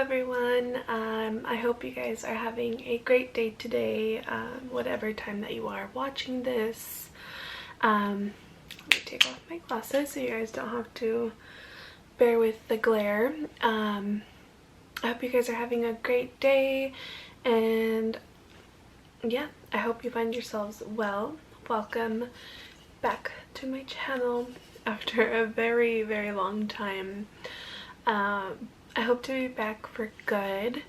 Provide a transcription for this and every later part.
everyone. I hope you guys are having a great day today, whatever time that you are watching this. Let me take off my glasses so you guys don't have to bear with the glare. I hope you guys are having a great day, and yeah, I hope you find yourselves well. Welcome back to my channel after a very long time. I hope to be back for good,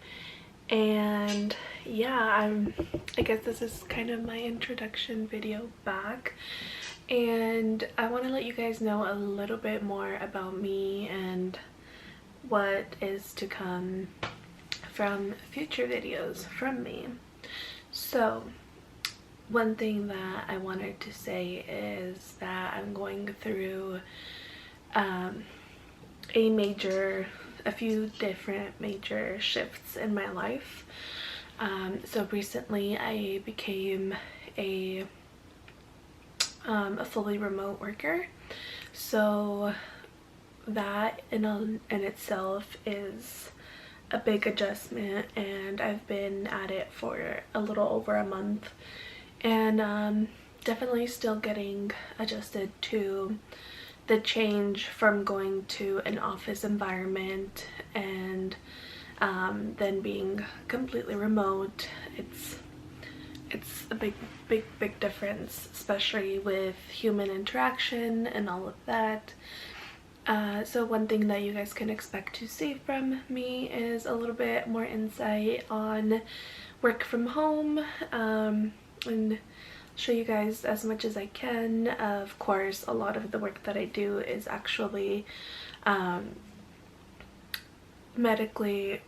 and yeah, I guess this is kind of my introduction video back, and I want to let you guys know a little bit more about me and what is to come from future videos from me. So one thing that I wanted to say is that I'm going through a few different major shifts in my life. So recently I became a fully remote worker, so that in itself is a big adjustment, and I've been at it for a little over a month, and definitely still getting adjusted to the change from going to an office environment and then being completely remote. It's a big difference, especially with human interaction and all of that. So one thing that you guys can expect to see from me is a little bit more insight on work from home, and show you guys as much as I can. Of course, a lot of the work that I do is actually medically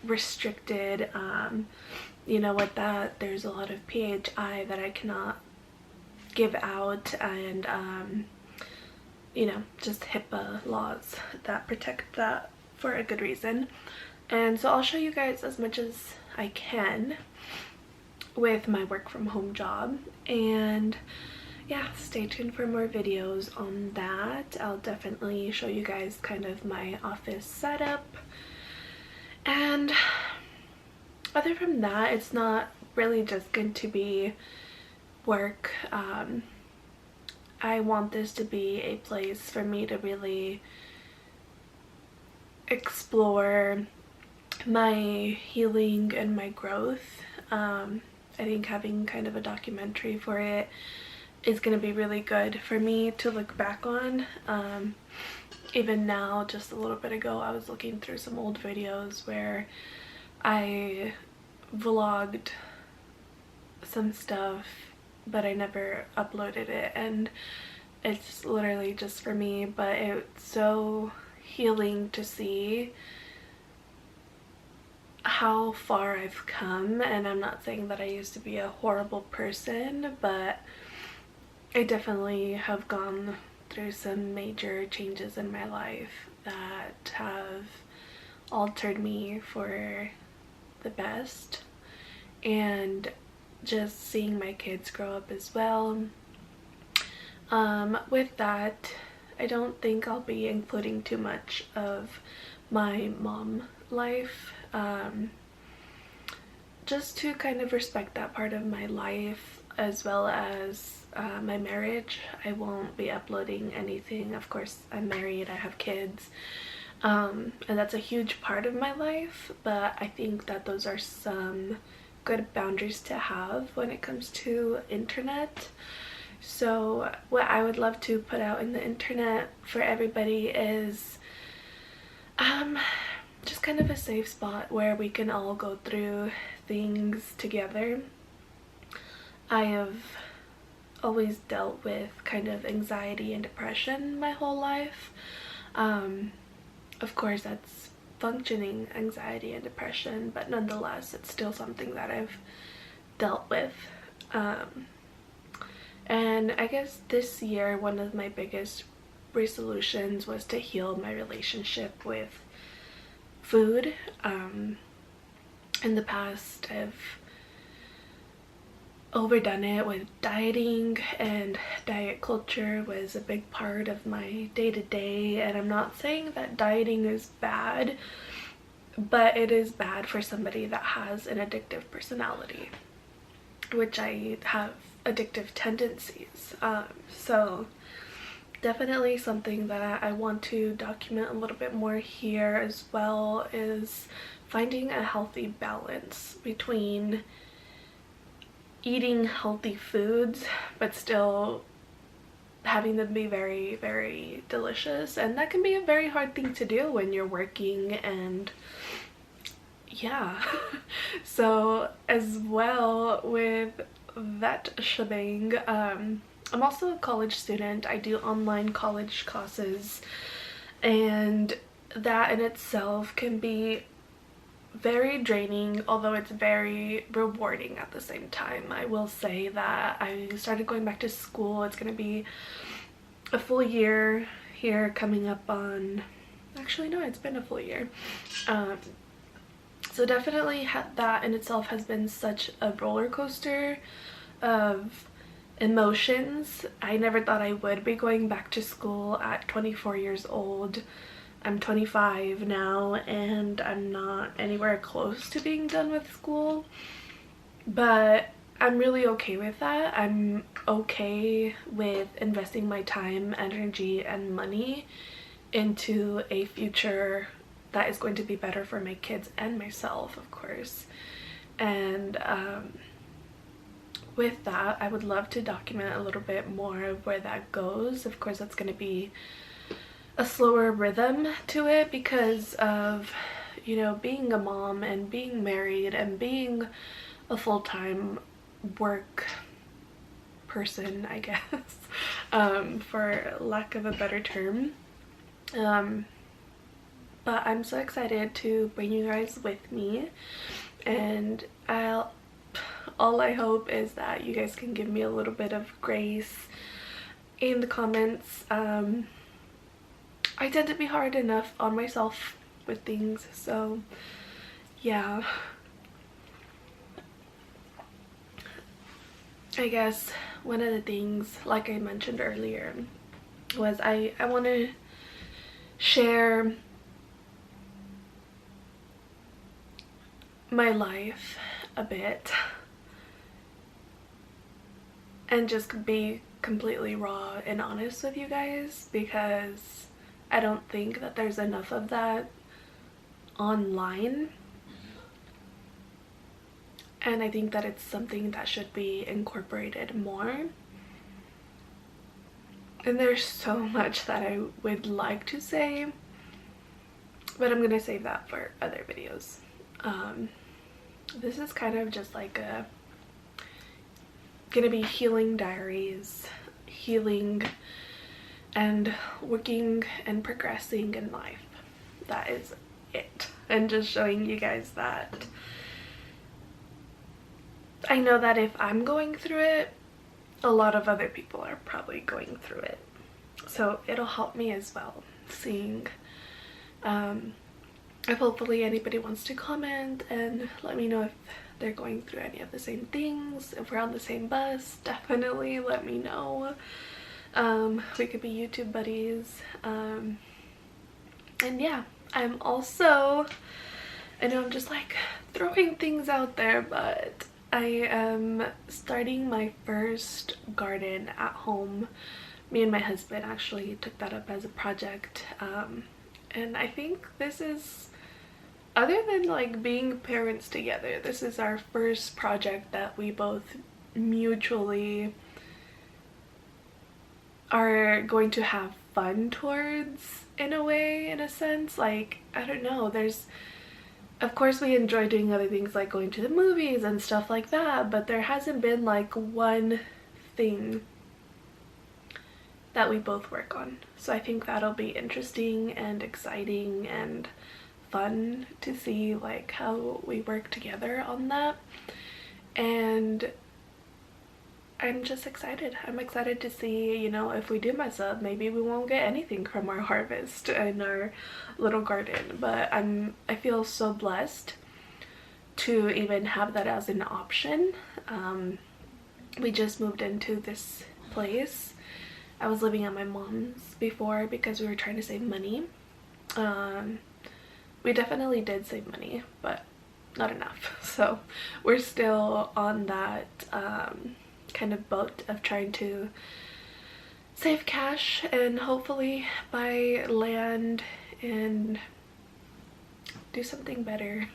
restricted. You know, with that, there's a lot of PHI that I cannot give out, and you know, just HIPAA laws that protect that for a good reason. And so I'll show you guys as much as I can with my work from home job, and yeah, stay tuned for more videos on that. I'll definitely show you guys kind of my office setup, and other from that, it's not really just going to be work. I want this to be a place for me to really explore my healing and my growth. I think having kind of a documentary for it is going to be really good for me to look back on. Even now, just a little bit ago, I was looking through some old videos where I vlogged some stuff, but I never uploaded it, and it's literally just for me, but it's so healing to see how far I've come. And I'm not saying that I used to be a horrible person, but I definitely have gone through some major changes in my life that have altered me for the best, and just seeing my kids grow up as well. With that, I don't think I'll be including too much of my mom life, just to kind of respect that part of my life, as well as my marriage. I won't be uploading anything. Of course, I'm married, I have kids, and that's a huge part of my life, but I think that those are some good boundaries to have when it comes to internet. So what I would love to put out in the internet for everybody is just kind of a safe spot where we can all go through things together. I have always dealt with kind of anxiety and depression my whole life. Of course, that's functioning anxiety and depression, but nonetheless, it's still something that I've dealt with. And I guess this year, one of my biggest resolutions was to heal my relationship with food. In the past, I've overdone it with dieting, and diet culture was a big part of my day-to-day. And I'm not saying that dieting is bad. but it is bad for somebody that has an addictive personality, which I have addictive tendencies. So definitely something that I want to document a little bit more here as well is finding a healthy balance between eating healthy foods but still having them be very, very delicious. And that can be a very hard thing to do when you're working, and yeah. So as well with that shebang, I'm also a college student. I do online college classes, and that in itself can be very draining, although it's very rewarding at the same time. I will say that I started going back to school. It's going to be a full year here coming up on, actually no, it's been a full year. So definitely that in itself has been such a roller coaster of emotions. I never thought I would be going back to school at 24 years old. I'm 25 now, and I'm not anywhere close to being done with school, but I'm really okay with that. I'm okay with investing my time, energy, and money into a future that is going to be better for my kids and myself, of course. And with that, I would love to document a little bit more of where that goes. Of course, that's going to be a slower rhythm to it because of, you know, being a mom and being married and being a full-time work person, I guess, for lack of a better term. But I'm so excited to bring you guys with me, and all I hope is that you guys can give me a little bit of grace in the comments. I tend to be hard enough on myself with things, so yeah. I guess one of the things, like I mentioned earlier, was I want to share my life a bit and just be completely raw and honest with you guys, because I don't think that there's enough of that online, and I think that it's something that should be incorporated more. And there's so much that I would like to say, but I'm gonna save that for other videos. This is kind of just like gonna be healing diaries, healing and working and progressing in life. That is it. And just showing you guys that I know that if I'm going through it, a lot of other people are probably going through it. So it'll help me as well, seeing if hopefully anybody wants to comment and let me know if they're going through any of the same things. If we're on the same bus, definitely let me know. We could be YouTube buddies. And yeah, I'm also, I know I'm just like throwing things out there, but I am starting my first garden at home. Me and my husband actually took that up as a project, and I think this is, other than like being parents together, this is our first project that we both mutually are going to have fun towards, in a way, in a sense. Like, I don't know, there's, of course we enjoy doing other things like going to the movies and stuff like that, but there hasn't been like one thing that we both work on. So I think that'll be interesting and exciting and fun to see like how we work together on that. And I'm just excited. I'm excited to see, you know, if we do mess up, maybe we won't get anything from our harvest in our little garden. But I feel so blessed to even have that as an option. We just moved into this place. I was living at my mom's before because we were trying to save money. we definitely did save money, but not enough. So we're still on that kind of boat of trying to save cash and hopefully buy land and do something better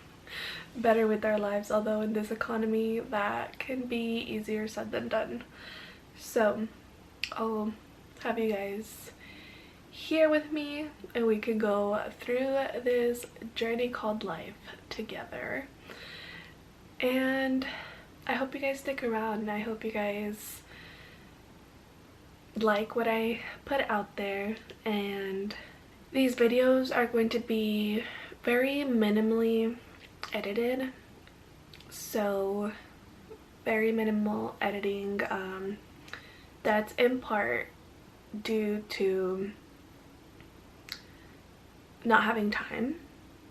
with our lives, although in this economy that can be easier said than done. So I'll have you guys here with me and we can go through this journey called life together. And I hope you guys stick around. I hope you guys like what I put out there, and these videos are going to be very minimally edited, so very minimal editing. That's in part due to not having time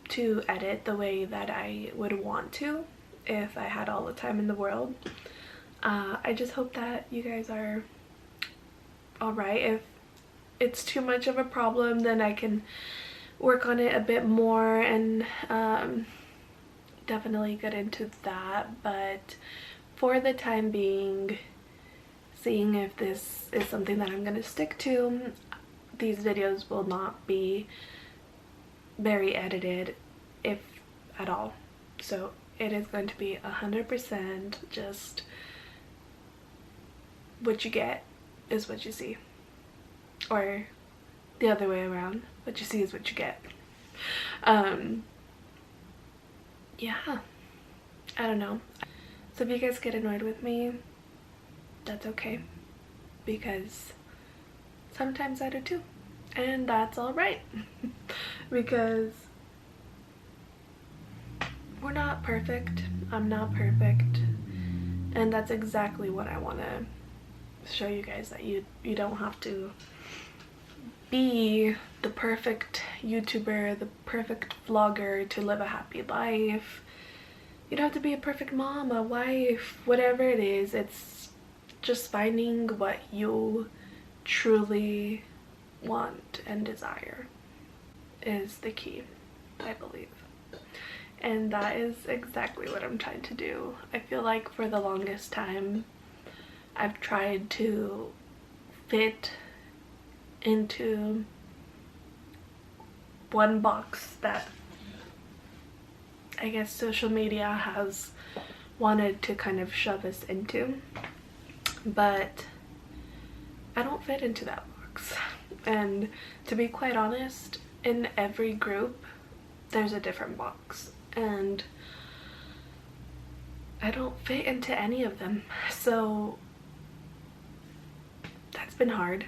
to edit the way that I would want to if I had all the time in the world. I just hope that you guys are alright. If it's too much of a problem, then I can work on it a bit more and definitely get into that. But for the time being, seeing if this is something that I'm going to stick to, these videos will not be very edited, if at all. So it is going to be 100% just what you get is what you see, or the other way around, what you see is what you get. Yeah, I don't know. So if you guys get annoyed with me, that's okay, because sometimes I do too, and that's all right. Because we're not perfect, I'm not perfect, and that's exactly what I want to show you guys, that you don't have to be the perfect YouTuber, the perfect vlogger to live a happy life. You don't have to be a perfect mom, a wife, whatever it is. It's just finding what you truly want and desire is the key, I believe. And that is exactly what I'm trying to do. I feel like for the longest time I've tried to fit into one box that I guess social media has wanted to kind of shove us into, but I don't fit into that box. And to be quite honest, in every group there's a different box, and I don't fit into any of them. So that's been hard,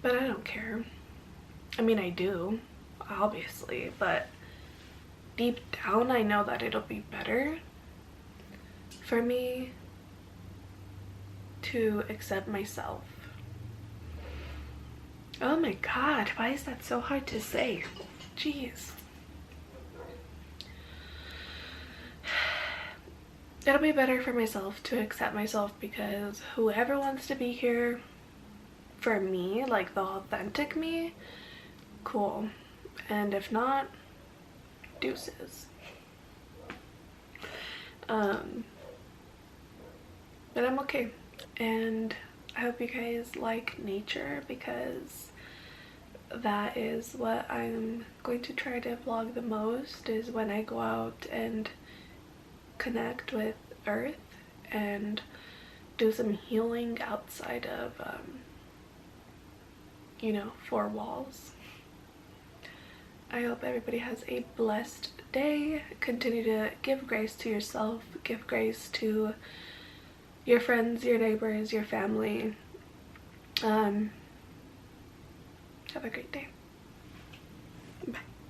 but I don't care. I mean, I do, obviously, but deep down I know that it'll be better for me to accept myself. Oh my god, why is that so hard to say? Jeez. It'll be better for myself to accept myself, because whoever wants to be here for me, like the authentic me, cool. And if not, deuces. But I'm okay. And I hope you guys like nature, because that is what I'm going to try to vlog the most, is when I go out and connect with earth and do some healing outside of you know, four walls. I hope everybody has a blessed day. Continue to give grace to yourself, give grace to your friends, your neighbors, your family. Have a great day.